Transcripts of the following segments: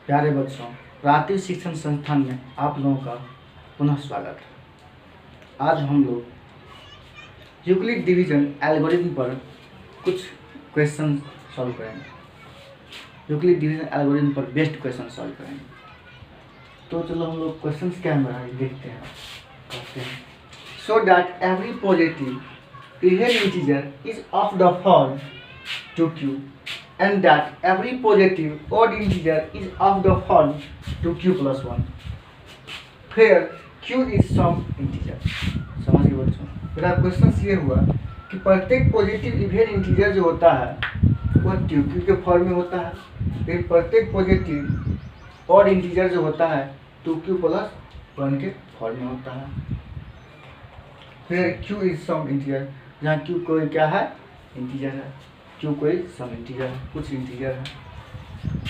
प्यारे बच्चों, प्राथमिक शिक्षण संस्थान में आप लोगों का पुनः स्वागत है। आज हम लोग यूक्लिड डिवीजन एल्गोरिथम पर कुछ क्वेश्चन सॉल्व करेंगे। यूक्लिड डिवीजन एल्गोरिथम पर बेस्ट क्वेश्चन सॉल्व करेंगे। तो चलो हम लोग क्वेश्चन क्या है देखते हैं, करते हैं। So that every positive even integer is of the form 2q and that every positive odd integer is of the form 2q plus 1 where q is some integer। समझ गए बच्चों? मेरा क्वेश्चन ये हुआ कि प्रत्येक पॉजिटिव इवन इंटीजर जो होता है वह 2q के फॉर्म में होता है, फिर प्रत्येक पॉजिटिव ऑड इंटीजर जो होता है 2q plus 1 के फॉर्म में होता है। फिर q is some integer, जहाँ q कोई क्या है, इंटीजर है। q कोई सम इंटीजर है, कुछ इंटीजर है।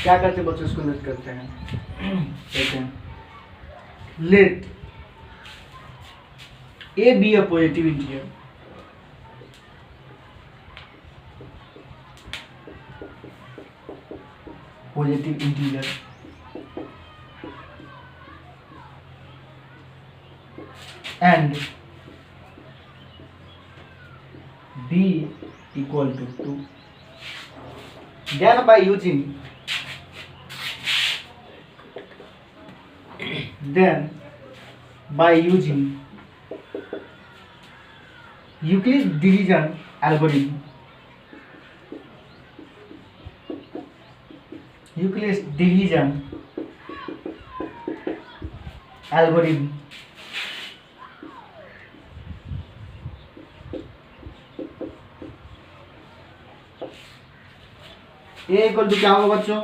क्या करते हैं बच्चों, इसको लेट करते हैं। कहते हैं let a be a positive integer and b equal to 2। then by using Euclid division algorithm, a equal to क्या होगा बच्चों,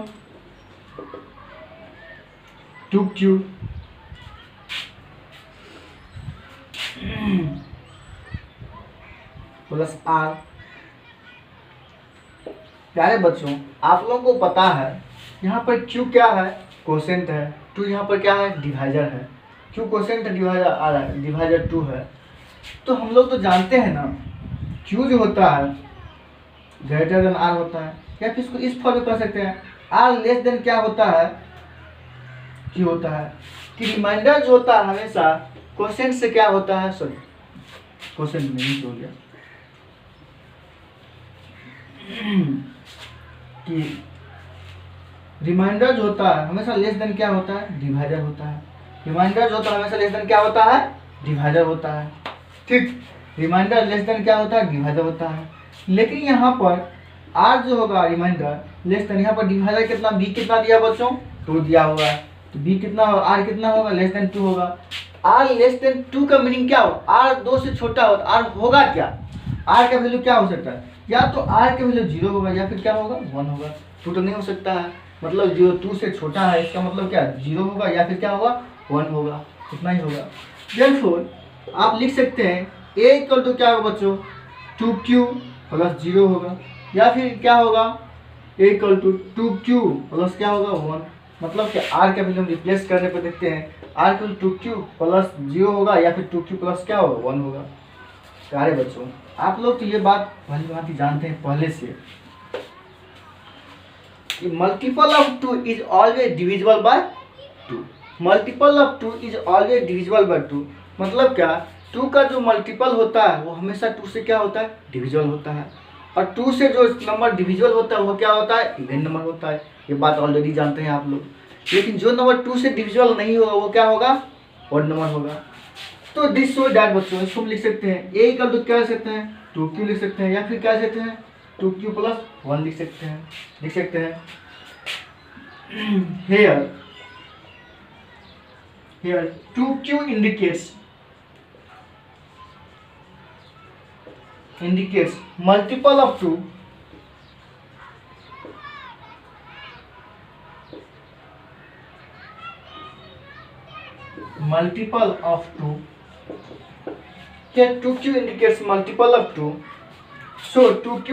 2q प्लस r। प्यारे बच्चों, आप लोगों को पता है यहाँ पर q क्या है, कोसेंट है। 2 यहाँ पर क्या है, डिवाइजर है। q कोसेंट है, डिवाइजर r है, डिवाइजर 2 है। तो हम लोग तो जानते हैं ना, q जो होता है ग्रेटर देन r होता है, या फिर इसको इस फॉर्म में कर सकते हैं, r लेस देन क्या होता है, q होता है। कि रिमाइंडर जो होता है हमेशा कोसेंट से क्या होता है, सॉरी कोसेंट नहीं हो गया, कि रिमाइंडर जो होता है हमेशा लेस देन क्या होता है, डिवाइडर होता है। रिमाइंडर जो होता है हमेशा लेस देन क्या होता है, डिवाइडर होता है। ठीक, रिमाइंडर लेस देन क्या होता है, डिवाइडर होता है। लेकिन यहाँ पर r जो होगा रिमाइंडर लेस देन, यहाँ पर डिवाइडर कितना, b कितना दिया बच्चों, 2 दिया हुआ है। तो b कितना होगा, r कितना होगा, लेस देन 2 होगा। r लेस देन 2 का मीनिंग क्या हो, r 2 से छोटा हो, r होगा क्या, r का वैल्यू क्या हो सकता है, या तो r का वैल्यू 0 होगा या फिर क्या होगा, 1 होगा। 2 तो नहीं हो सकता है, मतलब जो 2 से छोटा है इसका मतलब क्या, 0 होगा या फिर क्या होगा, 1 होगा, इतना ही होगा। देयरफॉर आप लिख सकते हैं a इक्वल टू क्या होगा बच्चों, 2q प्लस 0 होगा, या फिर क्या होगा, a equal to 2q plus क्या होगा, 1। मतलब कि r का वैल्यू हम रिप्लेस करने पर देखते हैं, r इक्वल 2q प्लस 0 होगा या फिर 2q प्लस क्या होगा, 1 होगा। प्यारे बच्चों, आप लोग तो ये बात भली भांति जानते हैं पहले से कि multiple of 2 is always divisible by 2। Multiple of 2 is always divisible by 2 मतलब क्या, 2 का जो मल्टीपल होता है वो हमेशा 2 से क्या होता है, डिविजिबल होता है। और 2 से जो नंबर डिविजिबल होता है वो क्या होता है, इवन नंबर होता है। ये बात ऑलरेडी जानते हैं आप लोग। लेकिन जो नंबर 2 से डिविजिबल नहीं होगा वो क्या होगा, ऑड नंबर होगा। तो दिस शो दैट बच्चों, इसको हम लिख सकते हैं a इक्वल टू क्या लिख सकते हैं, 2q लिख सकते हैं, या फिर क्या लिख सकते हैं, 2q प्लस 1 लिख सकते हैं। here 2q indicates multiple of 2 Here 2q indicates multiple of 2, so 2q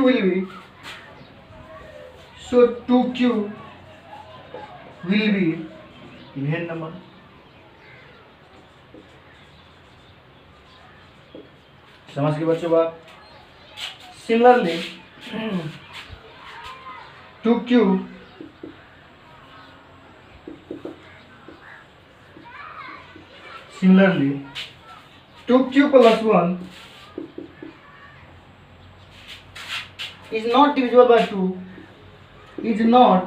will be even number। समझ गए बच्चों बात। Similarly 2q Similarly, 2q plus 1 is not divisible by 2, is not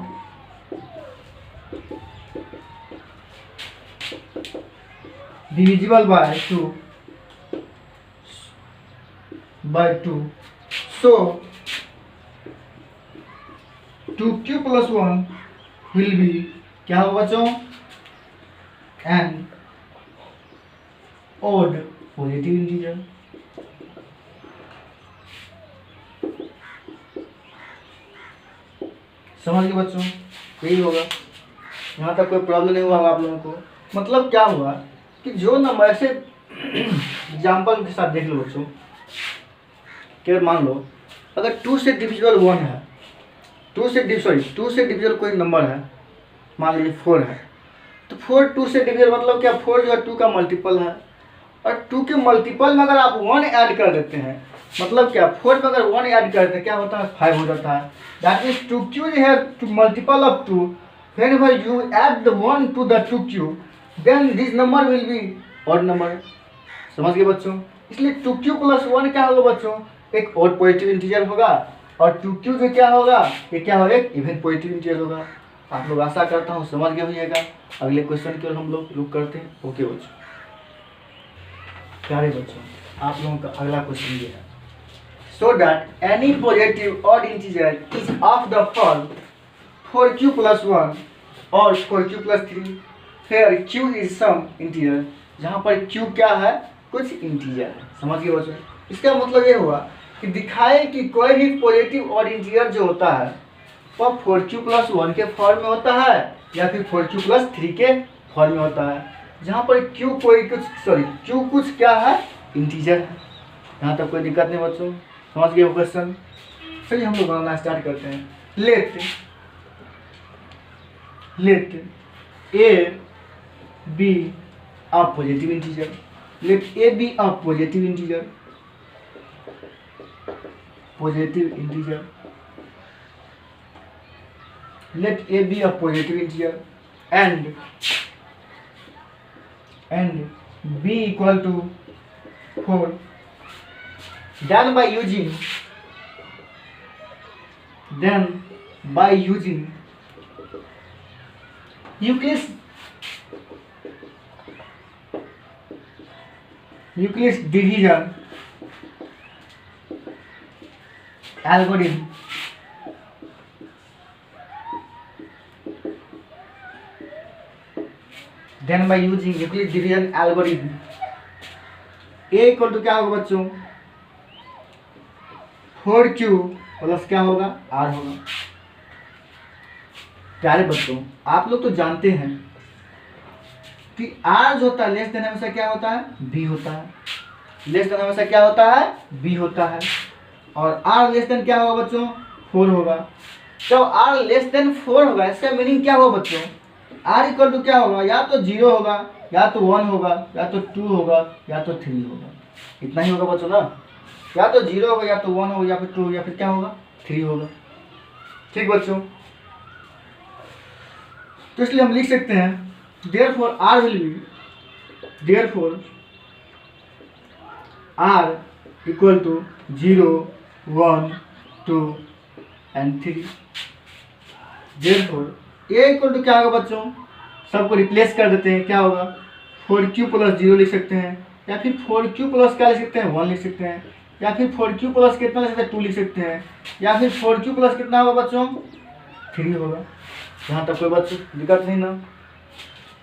divisible by 2. So 2q plus 1 will be क्या होगा बच्चों, an odd positive integer. समझ गए बच्चों, यही होगा। यहाँ तक कोई प्रॉब्लम नहीं हुआ आप लोगों को। मतलब क्या हुआ कि जो नंबर से एग्जाम्पल के साथ देख लो बच्चों, कि मान लो अगर 2 से डिविजिबल 1 है, 2 से डिविजिबल कोई नंबर है, मान लीजिए 4 है, तो 4 2 से डिविजिबल मतलब क्या, 4 जो है 2 का मल्टीपल है, और 2 के मल्टीपल में अगर आप 1 ऐड कर देते हैं, मतलब क्या 4 में अगर 1 ऐड करते हैं क्या होता है, 5 हो जाता है। दैट मीन्स 2q जो है multiple of 2, whenever you add the 1 to the 2q then this number will be odd number। समझ गए बच्चों, इसलिए 2q plus 1 क्या होगा बच्चों, एक odd पॉजिटिव इंटीजर होगा, और 2q जो क्या होगा, ये क्या होगा, एक इवन पॉजिटिव इंटीजर होगा। आप लोग आशा करता हूँ समझ गए होइएगा। अगले क्वेश्चन की ओर हम लोग रुक करते हैं। ओके बच्चों, प्यारे बच्चों, आप लोगों का अगला क्वेश्चन ये है, so that any positive odd integer is of the form 4q plus 1 और 4q plus 3 फिर q इज सम इंटीजर, जहाँ पर q क्या है, कुछ इंटीजर है। समझ गए बच्चों, इसका मतलब ये हुआ कि दिखाए कि कोई भी पॉजिटिव ऑड इंटीजर जो होता है वह 4q plus 1 के फॉर्म में होता है या फिर 4q plus 3 के फॉर्म में होता है, जहाँ पर q कुछ क्या है, इंटीजर है। यहाँ तक कोई दिक्कत नहीं बच्चों, समझ गए क्वेश्चन। चलिए हम लोग बनाना स्टार्ट करते हैं। Let a be a positive integer, let a be a positive integer, let a be a positive integer and b equal to 4, then by using Euclid's division algorithm, a equal to क्या होगा बच्चों, 4q plus क्या होगा, r होगा। प्यारे बच्चों, आप लोग तो जानते हैं कि r जो होता है लेस देन हमेशा क्या होता है, b होता है। लेस देन हमेशा क्या होता है, b होता है, और r लेस देन क्या होगा बच्चों, 4 होगा। जब r लेस देन 4 होगा, इसका मीनिंग क्या होगा बच्चों, r इक्वल टू क्या होगा, या तो 0 होगा, या तो 1 होगा, या तो 2 होगा, या तो 3 होगा। इतना ही होगा बच्चों ना, या तो 0 होगा, या तो 1 होगा, या फिर 2, या फिर क्या होगा, 3 होगा। ठीक बच्चों, तो इसलिए हम लिख सकते हैं therefore r will be, therefore r equal to 0, 1, 2 and 3। therefore a equal to क्या होगा बच्चों, सबको रिप्लेस कर देते हैं, क्या होगा, 4q plus 0 लिख सकते हैं, या फिर 4q plus क्या लिख सकते हैं, 1 लिख सकते हैं, या फिर 4q plus कितना लिख सकते हैं, 2 लिख सकते हैं, या फिर 4q plus कितना होगा बच्चों, 3 होगा। यहाँ तक कोई बच्चों दिक्कत नहीं ना।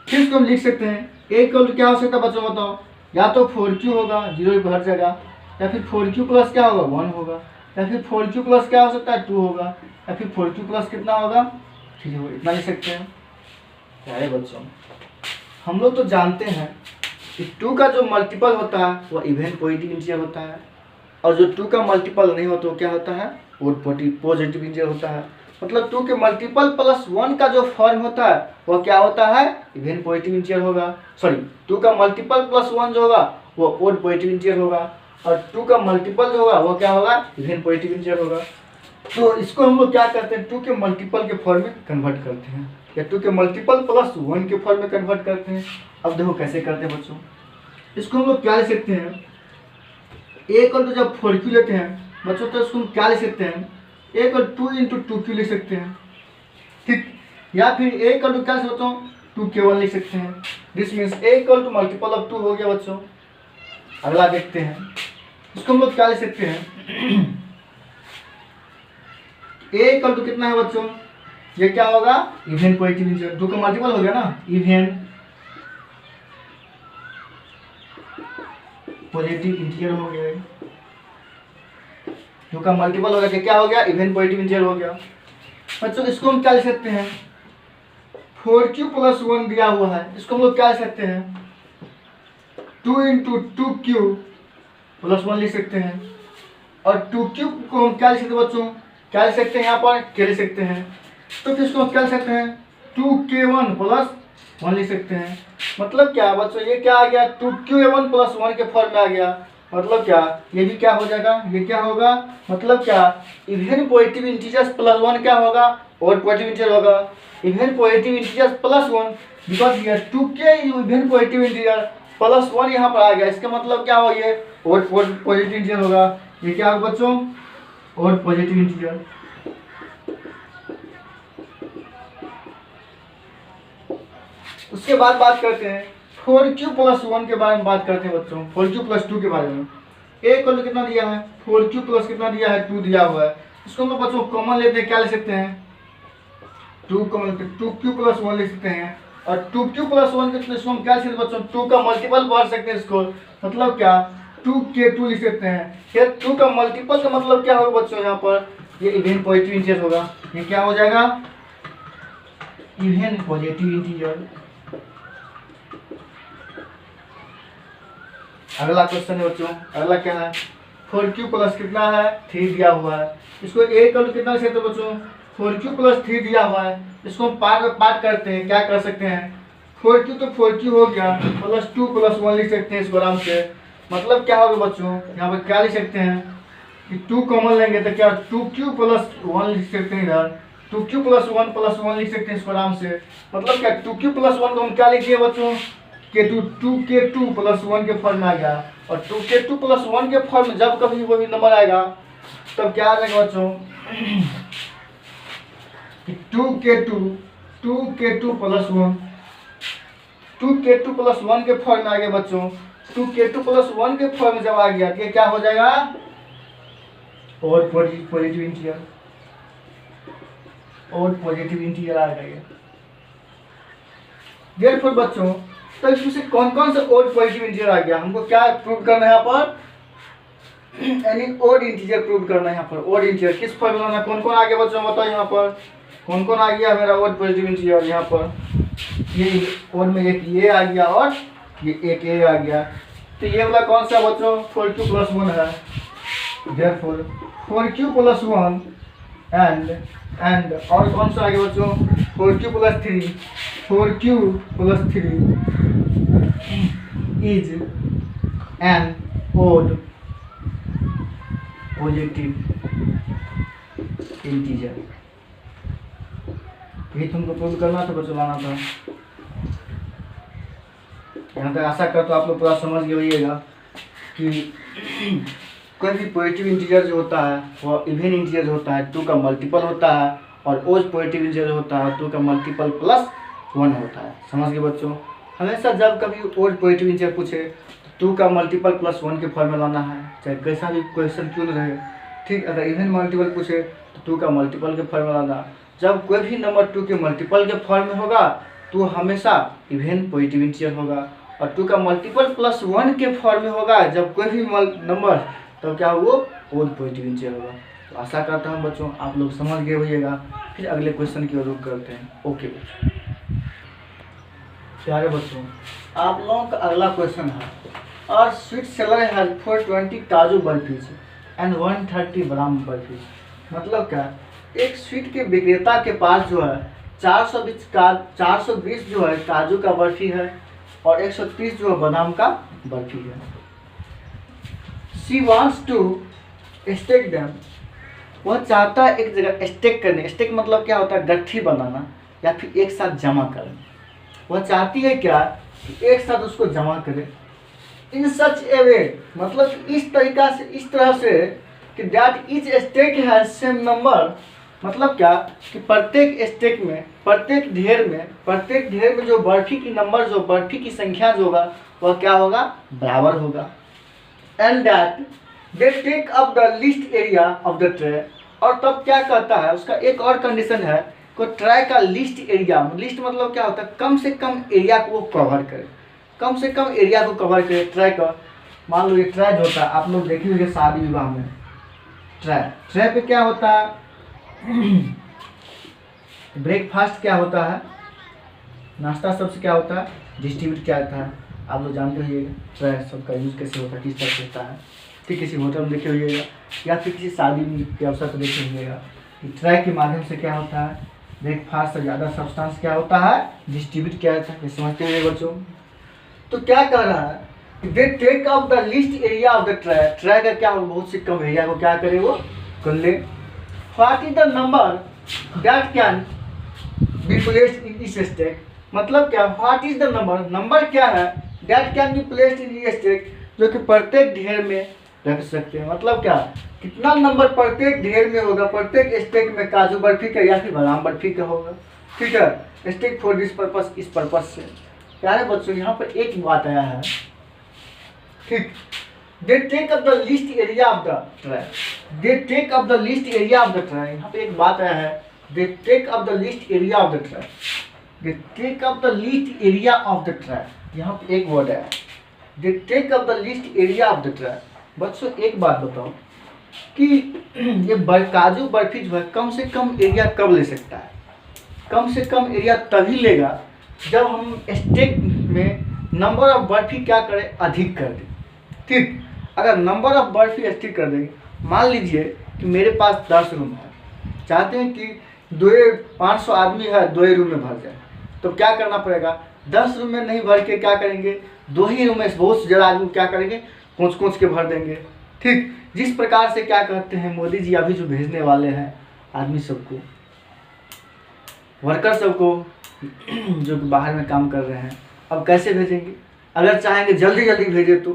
फिर इसको हम लिख सकते हैं a इक्वल टू क्या हो सकता है बच्चों बताओ, या तो 4q होगा 0 पर हर जगह, या फिर 4q प्लस क्या होगा, 1 होगा, या फिर 4q प्लस क्या हो सकता है, 2 होगा, या फिर 4q प्लस कितना होगा, 3 होगा। इतना लिख सकते हैं। प्यारे बच्चों, हम लोग तो जानते हैं कि 2 का जो मल्टीपल होता है वह इवन पॉजिटिव इंटीजर होता है, और जो 2 का मल्टीपल नहीं होता वो क्या होता है, ओड पॉजिटिव इंटीजर होता है। मतलब 2 के मल्टीपल प्लस 1 का जो फॉर्म होता है वह क्या होता है, इवन पॉजिटिव इंटीजर होगा। 2 का मल्टीपल प्लस 1 जो होगा वो ओड पॉजिटिव इंटीजर होगा, और 2 का मल्टीपल जो होगा वो क्या होगा, इवन पॉजिटिव इंटीजर होगा। तो इसको हम लोग क्या करते हैं, 2 के मल्टीपल के फॉर्म में कन्वर्ट करते हैं। या 2 के मल्टीपल प्लस 1 के फॉर्म में कन्वर्ट करते हैं। अब देखो कैसे करते हैं बच्चों, इसको हम लोग क्या लिख सकते हैं, a को जब 4q लेते हैं बच्चों तो इसको हम क्या लिख सकते हैं, a को 2 इंटू 2q लिख सकते हैं, ठीक। या फिर a को क्या लिख सकते हो, 2k1 लिख सकते हैं। This means a equal to multiple of 2 हो गया बच्चों। अगला देखते हैं, इसको हम लोग क्या लिख सकते हैं, a इक्वल टू कितना है बच्चों, ये क्या होगा, इवन पॉजिटिव इंटीजर, 2 का मल्टीपल हो गया ना, इवन पॉजिटिव इंटीजर हो गया, 2 का मल्टीपल हो गया, क्या हो गया, इवन पॉजिटिव इंटीजर हो गया। बच्चों इसको हम क्या लिख सकते हैं, 4q प्लस 1 दिया हुआ है, इसको हम लोग क्या लिख सकते हैं, 2 इंटू 2q प्लस 1 लिख सकते हैं। और 2q को हम क्या लिख सकते हैं बच्चों, क्या लिख सकते हैं, यहाँ पर क्या लिख सकते हैं, तो फिर इसको हम क्या लिख सकते हैं, 2k1 प्लस 1 लिख सकते हैं। मतलब क्या बच्चों, ये क्या आ गया, 2q1 प्लस 1 के फॉर्म में आ गया। मतलब क्या, ये भी क्या हो जाएगा, ये क्या होगा, मतलब क्या, इवन पॉजिटिव इंटीजर्स प्लस 1 क्या होगा, और पॉजिटिव इंटीजर होगा, even positive integers plus 1, because ये 2k even positive integer plus 1 यहाँ पर आ गया, इसका मतलब क्या हो, ये और पॉजिटिव इंटीजर होगा। ये क्या होगा बच्चों, और पॉजिटिव इंटीजर। उसके बाद बात करते हैं 4q प्लस 1 के बारे में बात करते हैं बच्चों, 4q प्लस 2 के बारे में। a को कितना दिया है, 4q प्लस कितना दिया है, 2 दिया हुआ है। इसको हम लोग बच्चों कॉमन लेते हैं, क्या ले सकते हैं, 2 कॉमन, 2q प्लस 1 ले सकते हैं। और 2q प्लस 1 के इसको हम क्या लिख सकते हैं बच्चों, 2 का मल्टीपल पढ़ सकते हैं इसको, मतलब क्या, 2k2 लिख सकते हैं। ये 2 का मल्टीपल का मतलब क्या होगा बच्चों, यहाँ पर ये इवन पॉजिटिव इंटीजर होगा, ये क्या हो जाएगा, इवन पॉजिटिव इंटीजर। अगला क्वेश्चन है बच्चों, अगला क्या है, 4q प्लस कितना है, 3 दिया हुआ है। इसको a का कितना लिख सकते हैं बच्चों, 4q प्लस 3 दिया हुआ है। इसको हम पार्ट में पार्ट करते हैं, क्या कर सकते हैं, 4q तो 4q हो गया, प्लस 2 प्लस 1 लिख सकते हैं इसको आराम से। मतलब क्या होगा बच्चों, यहाँ पर क्या लिख सकते हैं कि 2 कॉमन लेंगे तो क्या 2q प्लस 1 लिख सकते हैं, इधर 2q प्लस 1 प्लस 1 लिख सकते हैं इसको आराम से। मतलब क्या 2q प्लस 1 को हम क्या लिखिए बच्चों, k2 2k2 प्लस 1 के फॉर्म में आ गया। और 2k2 प्लस 1 के फॉर्म में जब कभी कोई नंबर आएगा तब क्या आ जाएगा बच्चों, 2k2 प्लस 1, 2k2 प्लस 1 के फॉर्म में आ गया बच्चों। 2k2 प्लस 1 के फॉर्म में जब आ गया ये क्या हो जाएगा, और पॉजिटिव इंटीजर, और पॉजिटिव इंटीजर आ गया। देयरफॉर बच्चों, तो इसमें कौन कौन सा ओड पॉजिटिव इंटीजर आ गया, हमको क्या प्रूव करना है यहाँ पर, यानी ओड इंटीजर प्रूव करना है। यहाँ पर ओड इंटीजर किस फॉर्म में लाना, कौन कौन आ गया बच्चों बताओ, यहाँ पर कौन कौन आ गया मेरा ओड पॉजिटिव इंटीजर। यहाँ पर ये ओड में एक ये आ गया और ये एक ए आ गया। तो ये वाला कौन सा बच्चों, 4q प्लस 1 है। देयरफॉर 4q प्लस 1 एंड और कौन सा आ गया बच्चों, 4q plus 3, 4q plus 3 is an odd positive integer. ये तुमको प्रूव करना था बच्चों, लाना था। यहाँ तक आशा करता हूँ आप लोग पूरा समझ गए होइएगा कि कोई भी पॉजिटिव इंटीजर जो होता है वो इवन इंटीजर होता है, 2 का मल्टीपल होता है, और ओड पॉजिटिव इंटीजर होता है 2 का मल्टीपल प्लस 1 होता है। समझ गए बच्चों, हमेशा जब कभी ओड पॉजिटिव इंटीजर पूछे तो 2 का मल्टीपल प्लस 1 के फॉर्म में लाना है, चाहे कैसा भी क्वेश्चन क्यों न रहे, ठीक। अगर इवन मल्टीपल पूछे तो 2 का मल्टीपल के फॉर्म में लाना। जब कोई भी नंबर 2 के मल्टीपल के फॉर्म में होगा तो हमेशा इवन पॉजिटिव इंटीजर होगा, और 2 का मल्टीपल प्लस 1 के फॉर्म में होगा जब कोई भी नंबर, तब क्या वो ओड पॉजिटिव इंटीजर होगा। तो आशा करता हूँ बच्चों आप लोग समझ गए होइएगा। फिर अगले क्वेश्चन की ओर रुख करते हैं। ओके बच्चों, प्यारे बच्चों, आप लोगों का अगला क्वेश्चन है, और स्वीट सेलर हैज 420 काजू बर्फीज एंड 130 बादाम बर्फीज। मतलब क्या, एक स्वीट के विक्रेता के पास जो है 420 जो है काजू का बर्फी है, और 130 जो है बादाम का बर्फी है। She wants to stack them, वह चाहता है एक जगह स्टेक करने। स्टेक मतलब क्या होता है, गट्ठी बनाना। या फिर एक साथ जमा करें। वह चाहती है क्या कि एक साथ उसको जमा करें। इन सच ए वे, मतलब इस तरीका से, इस तरह से कि that each stack has same number, मतलब क्या कि प्रत्येक स्टेक में, प्रत्येक ढेर में जो बर्फी की नंबर, जो बर्फी की संख्या जो होगा वह क्या होगा, बराबर होगा। And that they take up the least area of the tray, और तब क्या कहता है, उसका एक और कंडीशन है को ट्रे का लिस्ट एरिया, लिस्ट मतलब क्या होता है, कम से कम एरिया को कवर करे, कम से कम एरिया को कवर करे ट्रे का। मान लो ये ट्रे जो होता है, आप लोग देखे होंगे शादी विवाह में, ट्रे पे क्या होता है ब्रेकफास्ट क्या होता है, नाश्ता सबसे क्या होता है, डिस्ट्रीब्यूट क्या होता है, आप लोग जानते होइएगा ट्रे सबका यूज़ कैसे होता है, किस तरह से होता है। ठीक, किसी होटल में देखे होइएगा या फिर किसी शादी के अवसर पर देखे होइएगा कि ट्रे के माध्यम से क्या होता है, ब्रेकफास्ट से ज़्यादा सब्सटेंस क्या होता है, डिस्ट्रीब्यूट किया जाता है। ये समझते हुए बच्चों, तो क्या कह रहा है कि they take up the least area of the tray का क्या हो, बहुत से कम एरिया को क्या करे वो कर ले। What is the number that can be placed in this stack, मतलब क्या, व्हाट इज द नंबर क्या है that can be placed in this stack, जो कि प्रत्येक ढेर में रख सकते हैं। मतलब क्या, कितना नंबर प्रत्येक ढेर में होगा, प्रत्येक स्टेक में काजू बर्फी का या फिर बादाम बर्फी का होगा। ठीक है, स्टेक फॉर दिस पर्पस, इस पर्पस से। प्यारे बच्चों, यहाँ पर एक बात आया है, ठीक, they take up the least area of the tray, they take up the least area of the tray, यहाँ पे एक बात आया है, they take up the least area of the tray, they take up the least area of the tray, यहाँ पे एक word है, they take up the least area of the tray. बच्चों एक बात बताओ कि ये काजू बर्फी जो है कम से कम एरिया कब ले सकता है, कम से कम एरिया तभी लेगा जब हम स्टेक में नंबर ऑफ बर्फी क्या करें, अधिक कर दें। ठीक, अगर नंबर ऑफ बर्फी अधिक कर देंगे, मान लीजिए कि मेरे पास 10 रूम है, चाहते हैं कि 500 आदमी है 2 रूम में भर जाए, तो क्या करना पड़ेगा, 10 रूम में नहीं भर के क्या करेंगे, 2 ही रूम में बहुत से ज़्यादा आदमी क्या करेंगे, कोच के भर देंगे। ठीक, जिस प्रकार से क्या कहते हैं मोदी जी अभी जो भेजने वाले हैं आदमी सबको, वर्कर सबको जो बाहर में काम कर रहे हैं, अब कैसे भेजेंगे, अगर चाहेंगे जल्दी जल्दी भेजे तो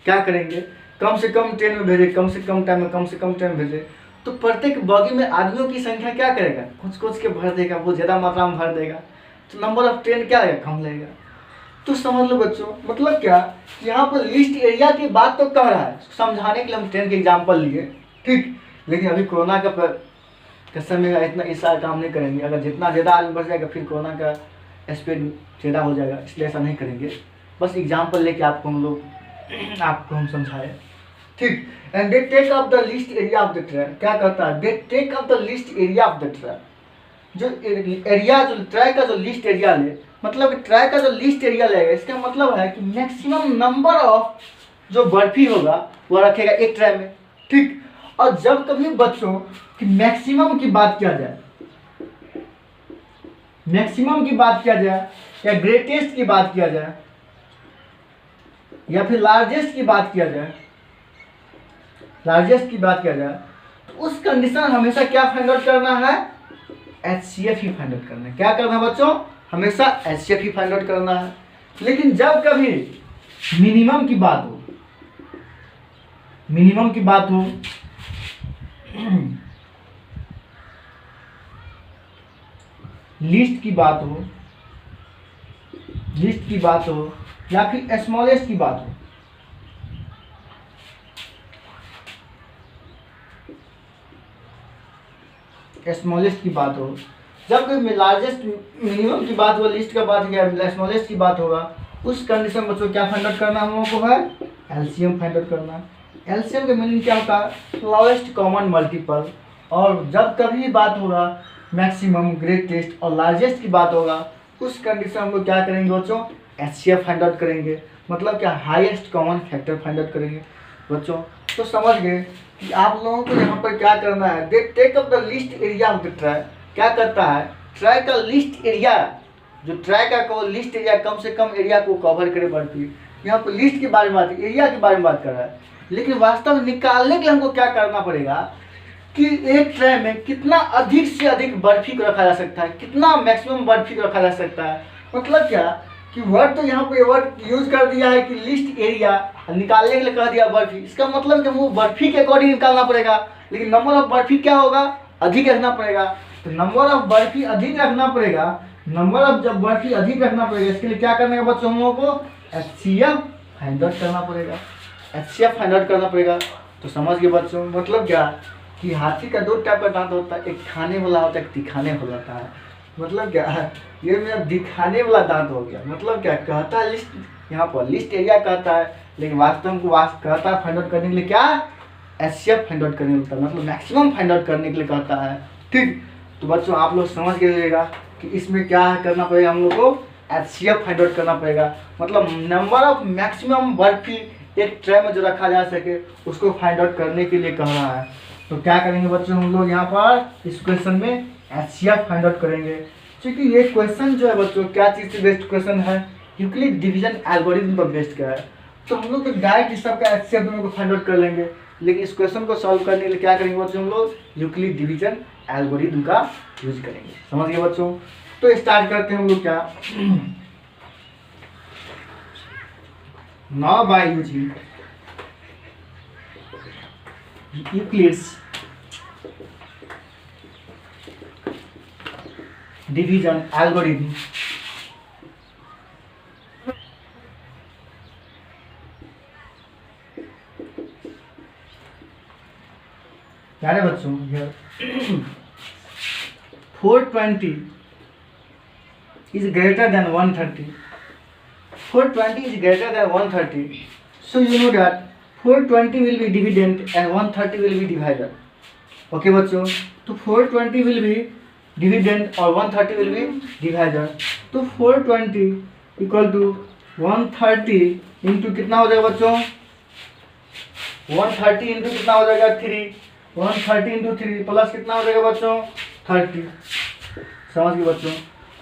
क्या करेंगे, कम से कम ट्रेन में भेजे, कम से कम टाइम में कम से कम ट्रेन भेजे, तो प्रत्येक बॉगी में आदमियों की संख्या क्या करेगा, कुछ के भर देगा, बहुत ज़्यादा मात्रा में भर देगा, तो नंबर ऑफ ट्रेन क्या है, कम लगेगा। तो समझ लो बच्चों, मतलब क्या, यहाँ पर लिस्ट एरिया की बात तो कह रहा है, समझाने के लिए हम ट्रेन के एग्जाम्पल लिए। ठीक, लेकिन अभी कोरोना का समय इतना ऐसा काम नहीं करेंगे, अगर जितना ज़्यादा आदमी बढ़ जाएगा फिर कोरोना का स्पीड ज़्यादा हो जाएगा, इसलिए ऐसा नहीं करेंगे, बस एग्जाम्पल लेके आपको हम समझाए। ठीक, and they take up the least area of the tray, क्या कहता है, they take up the least area of the tray, जो एरिया, जो ट्रे का जो लिस्ट एरिया ले, मतलब ट्रे का जो लिस्ट एरिया लेगा, इसका मतलब है कि मैक्सिमम नंबर ऑफ जो बर्फी होगा वह रखेगा एक ट्रे में। ठीक, और जब कभी बच्चों कि मैक्सिमम की बात किया जाए, मैक्सिमम की बात किया जाए या ग्रेटेस्ट की बात किया जाए या फिर लार्जेस्ट की बात किया जाए, लार्जेस्ट की बात किया जाए, तो उस कंडीशन हमेशा क्या फाइंड आउट करना है, HCF ही फाइंड आउट करना है। क्या करना है बच्चों, हमेशा HCF ही फाइंड आउट करना है। लेकिन जब कभी मिनिमम की बात हो, मिनिमम की बात हो, लिस्ट की बात हो, लिस्ट की बात हो या फिर स्मॉलेस्ट की बात हो, स्मॉलेस्ट की बात हो, जब कोई लार्जेस्ट मिनिमम की बात हो, लिस्ट का बात किया, स्मॉलेस्ट की बात होगा, उस कंडीशन बच्चों क्या फाइंड आउट करना हम लोगों को है, LCM फाइंड आउट करना है। LCM का मीनिंग क्या होता है, लोएस्ट कॉमन मल्टीपल। और जब कभी बात होगा मैक्सिमम, ग्रेटेस्ट और लार्जेस्ट की बात होगा, उस कंडीशन हम लोग क्या करेंगे बच्चों, HCF फाइंड आउट करेंगे, मतलब क्या, highest common factor find out करेंगे बच्चों। तो समझ गए कि आप लोगों को यहाँ पर क्या करना है, they take up the least area of the tray, क्या करता है, ट्रे का लिस्ट एरिया, जो ट्रे का लिस्ट एरिया कम से कम एरिया को कवर करे बढ़ती, यहाँ पर लिस्ट के बारे में बात, एरिया के बारे में बात कर रहा है, लेकिन वास्तव में निकालने के लिए हमको क्या करना पड़ेगा, कि एक ट्रे में कितना अधिक से अधिक बर्फी को रखा जा सकता है, कितना मैक्सिमम बर्फी को रखा जा सकता है। मतलब क्या कि वर्ड तो यहाँ पे वर्ड यूज कर दिया है कि लिस्ट एरिया, निकालने के लिए कह दिया बर्फी। इसका मतलब कि वो बर्फी के अकॉर्डिंग निकालना पड़ेगा, लेकिन नंबर ऑफ बर्फी क्या होगा, अधिक रखना पड़ेगा। तो नंबर ऑफ बर्फी अधिक रखना पड़ेगा, नंबर ऑफ जब बर्फी अधिक रखना पड़ेगा, इसके लिए क्या करने का बच्चों, हम लोगों को HCF फाइंड आउट करना पड़ेगा, HCF फाइंड आउट करना पड़ेगा। तो समझ गए बच्चों, मतलब क्या कि हाथी का दो टाइप का दांत होता है, एक खाने वाला होता है, एक दिखाने वाला होता है। मतलब क्या है, ये मेरा दिखाने वाला दांत हो गया। मतलब क्या कहता है लिस्ट, यहाँ पर लिस्ट एरिया कहता है, लेकिन वास्तव में कहता है फाइंड आउट करने के लिए क्या, HCF फाइंड आउट करने होता है, मतलब मैक्सिमम फाइंड आउट करने के लिए कहता है। ठीक, तो बच्चों आप लोग समझ लीजिएगा कि इसमें क्या करना पड़ेगा, हम लोग को HCF फाइंड आउट करना पड़ेगा, मतलब नंबर ऑफ मैक्सिमम बर्फी एक ट्रे में जो रखा जा सके उसको फाइंड आउट करने के लिए कह रहा है। तो क्या करेंगे बच्चों, हम लोग यहाँ पर इस क्वेश्चन में HCF फाइंड आउट करेंगे। क्योंकि ये क्वेश्चन जो है बच्चों क्या चीज़ से बेस्ड क्वेश्चन है, यूक्लिड डिवीजन एल्गोरिथम पर बेस्ड का है। तो हम लोग तो डायरेक्ट इस सबका HCF दोनों को फाइंड आउट कर लेंगे, लेकिन इस क्वेश्चन को सॉल्व करने के लिए क्या करेंगे बच्चों, हम लोग यूक्लिड डिवीजन एल्गोरिथम का यूज करेंगे। समझ गए बच्चों, तो स्टार्ट करते हैं हम लोग क्या, now by using Euclid's division algorithm, प्यारे बच्चों 420 is greater than 130, 420 is greater than 130, so you know that 420 will be dividend and 130 will be divisor. Okay बच्चों, तो 420 will be डिविडेंड और 130 विल बी डिवाइजर। तो 420 इक्वल टू 130 इंटू कितना हो जाएगा बच्चों, 130 इंटू कितना हो जाएगा 3, 130 इंटू 3 प्लस कितना हो जाएगा बच्चों 30। समझ गए बच्चों,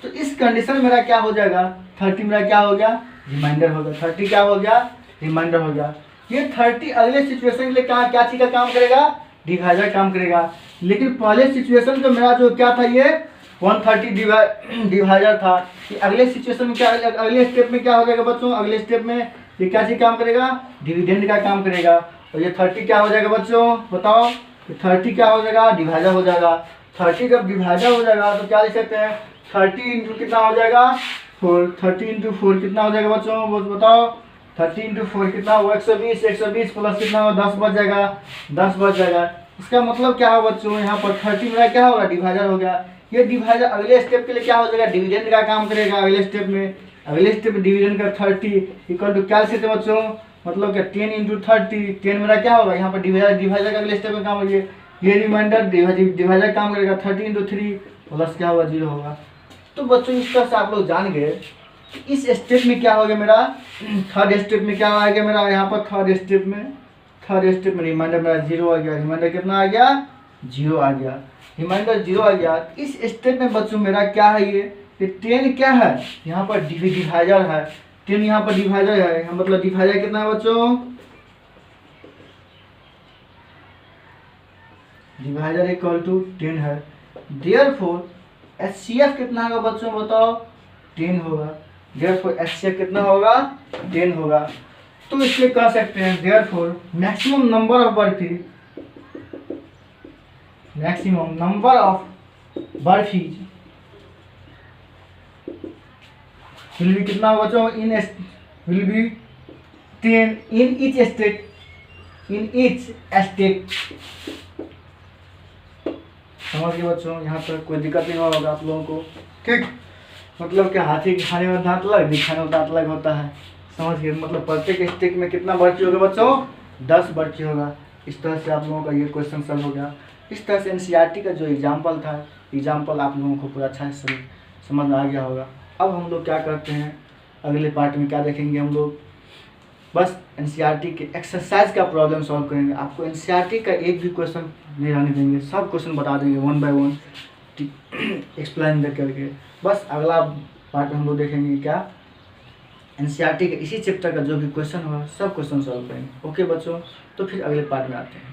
तो इस कंडीशन में मेरा क्या हो जाएगा, 30 मेरा क्या हो गया, रिमाइंडर हो गया, 30 क्या हो गया, रिमाइंडर हो गया। ये 30 अगले सिचुएशन के लिए क्या चीज़ का काम करेगा, डिवाइजर काम करेगा। लेकिन पहले सिचुएशन जो मेरा जो क्या था, ये 130 डिवाइजर था। कि अगले सिचुएशन में क्या, अगले स्टेप में क्या हो जाएगा बच्चों, अगले स्टेप में ये क्या चीज़ काम करेगा, डिविडेंड का काम करेगा। और ये 30 क्या हो जाएगा बच्चों बताओ, 30 क्या हो जाएगा, डिवाइजर हो जाएगा। 30 जब डिवाइजर हो जाएगा तो क्या लिख सकते हैं, 30 इंटू कितना हो जाएगा 4, 30 इंटू 4 कितना हो जाएगा बच्चों वो बताओ, 30 इंटू 4 कितना हो, 120, 120 प्लस कितना हो 10 बच जाएगा, 10 बच जाएगा। इसका मतलब क्या है बच्चों, यहाँ पर 30 मेरा क्या होगा, डिवाइजर हो गया। ये डिवाइजर अगले स्टेप के लिए क्या हो जाएगा, डिविडेंड का काम करेगा अगले स्टेप में। अगले स्टेप में डिविडेंड का 30 इक्वल टू क्या लिखते हैं बच्चों, मतलब क्या 10 इंटू 30, 10 मेरा क्या होगा, यहाँ पर डिवाइजर का अगले स्टेप में काम हो गया। ये रिमाइंडर डिवाइजर काम करेगा 30 इंटू 3 प्लस क्या होगा 0 होगा। तो बच्चों इस तरह से आप लोग जान गए कि इस स्टेप में क्या हो गया मेरा, थर्ड स्टेप में क्या आ गया मेरा, यहाँ पर थर्ड स्टेप में रिमाइंडर मेरा 0 आ गया। रिमाइंडर कितना आ गया, 0 आ गया, रिमाइंडर 0 आ गया। इस स्टेप में बच्चों मेरा क्या है, ये 10 क्या है, यहाँ पर डिवाइजर है, 10 यहाँ पर डिवाइजर है, मतलब डिवाइजर कितना है बच्चों, डिवाइजर इक्वल टू 10 है। देयरफॉर HCF कितना होगा बच्चों बताओ, 10 होगा। देयरफॉर HCF कितना होगा, 10 होगा। तो इसलिए कह सकते हैं therefore maximum number of barfis will be कितना होगा बच्चों, will be 10 in each state. समझ गए बच्चों, यहाँ पर कोई दिक्कत नहीं होगा आप लोगों को। ठीक, मतलब कि हाथी के खाने में दांत अलग, दिखाने में दांत अलग होता है। समझ गए, मतलब प्रत्येक स्टेक में कितना बर्फी होगा बच्चों, 10 बर्फी होगा। इस तरह से आप लोगों का ये क्वेश्चन सॉल्व हो गया। इस तरह से NCERT का जो एग्जाम्पल था, एग्जाम्पल आप लोगों को पूरा अच्छा से समझ में आ गया होगा। अब हम लोग क्या करते हैं, अगले पार्ट में क्या देखेंगे, हम लोग बस NCERT के एक्सरसाइज का प्रॉब्लम सॉल्व करेंगे। आपको NCERT का एक भी क्वेश्चन नहीं रहने देंगे, सब क्वेश्चन बता देंगे 1 बाय 1 एक्सप्लेन करके। बस अगला पार्ट में हम लोग देखेंगे क्या, NCERT के इसी चैप्टर का जो भी क्वेश्चन होगा सब क्वेश्चन सॉल्व करेंगे। ओके बच्चों, तो फिर अगले पार्ट में आते हैं।